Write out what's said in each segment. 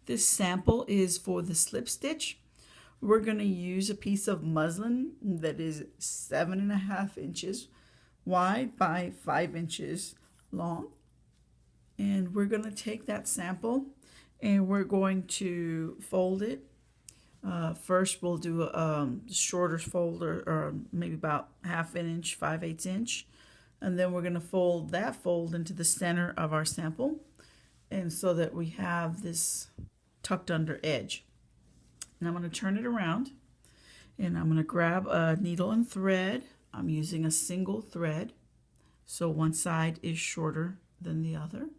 This sample is for the slip stitch. We're going to use a piece of muslin that is 7.5 inches wide by 5 inches long. And we're going to take that sample and we're going to fold it. First, we'll do a shorter fold, or maybe about 1/2 inch, 5/8 inch. And then we're going to fold that fold into the center of our sample, and so that we have this tucked under edge. And I'm going to turn it around, and I'm going to grab a needle and thread. I'm using a single thread, so one side is shorter than the other.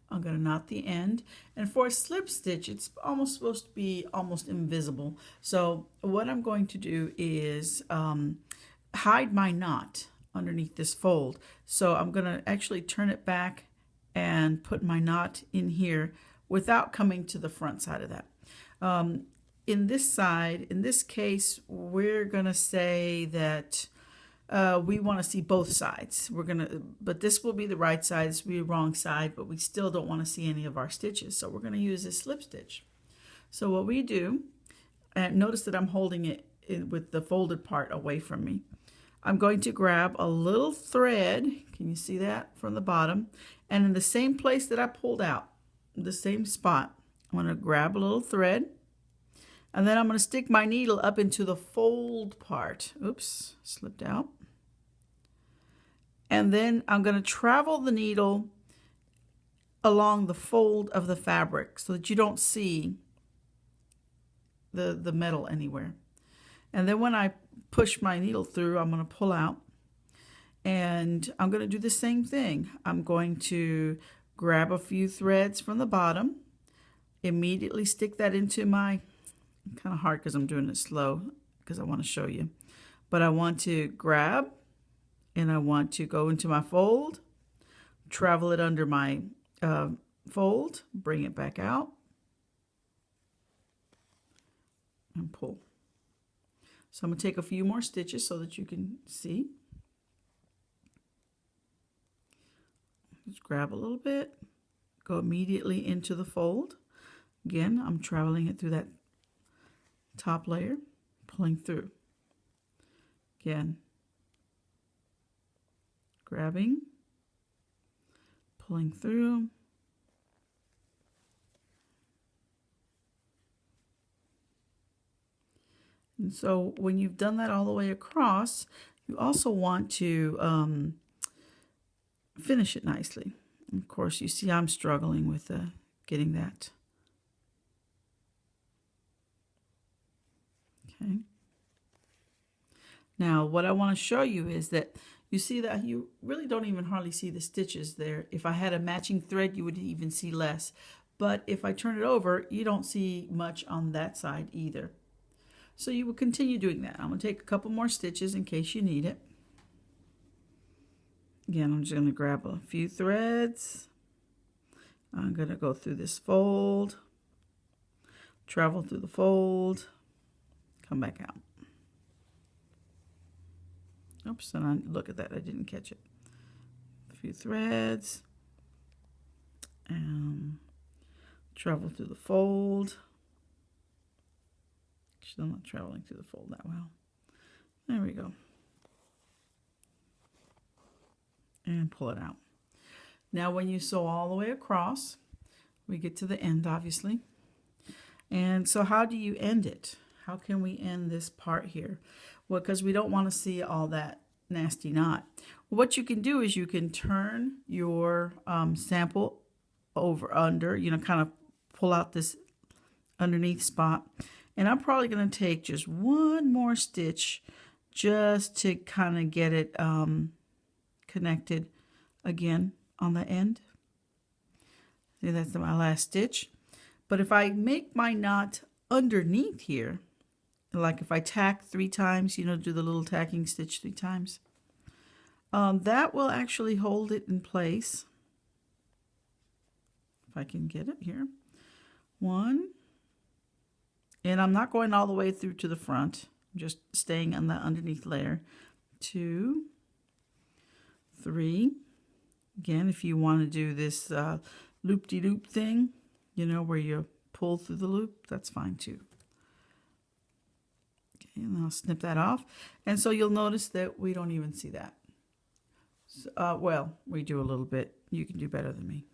I'm going to knot the end, and for a slip stitch it's almost supposed to be almost invisible. So what I'm going to do is hide my knot underneath this fold. So I'm going to actually turn it back and put my knot in here without coming to the front side of that. In this case, we're going to say that we want to see both sides. But this will be the right side, this will be the wrong side, but we still don't want to see any of our stitches. So we're going to use a slip stitch. So what we do, and notice that I'm holding it with the folded part away from me. I'm going to grab a little thread, can you see that, from the bottom, and in the same place that I pulled out, the same spot, I'm going to grab a little thread, and then I'm going to stick my needle up into the fold part. Oops, slipped out. And then I'm going to travel the needle along the fold of the fabric so that you don't see the metal anywhere. And then when I push my needle through, I'm going to pull out, and I'm going to do the same thing. I'm going to grab a few threads from the bottom, immediately stick that into my, kind of hard because I'm doing it slow because I want to show you, but I want to grab and I want to go into my fold, travel it under my fold, bring it back out, and pull. So I'm going to take a few more stitches so that you can see. Just grab a little bit, go immediately into the fold. Again, I'm traveling it through that top layer, pulling through. Again, grabbing, pulling through. And so when you've done that all the way across, you also want to finish it nicely. And of course, you see I'm struggling with getting that. Okay. Now, what I want to show you is that you see that you really don't even hardly see the stitches there. If I had a matching thread, you would even see less. But if I turn it over, you don't see much on that side either. So you will continue doing that. I'm going to take a couple more stitches in case you need it. Again, I'm just going to grab a few threads. I'm going to go through this fold, travel through the fold, come back out. Oops, and look at that, I didn't catch it. A few threads, and travel through the fold. Actually, I'm not traveling through the fold that well. There we go. And pull it out. Now when you sew all the way across, we get to the end, obviously. And so how do you end it? How can we end this part here? Well, because we don't want to see all that nasty knot. What you can do is you can turn your sample over under, kind of pull out this underneath spot. And I'm probably going to take just one more stitch just to kind of get it connected again on the end. See, that's my last stitch. But if I make my knot underneath here, like if I tack 3 times, do the little tacking stitch 3 times, that will actually hold it in place. If I can get it here. 1. And I'm not going all the way through to the front. I'm just staying on that underneath layer. 2, 3. Again, if you want to do this loop-de-loop thing, where you pull through the loop, that's fine too. Okay, and I'll snip that off. And so you'll notice that we don't even see that. So, well, we do a little bit. You can do better than me.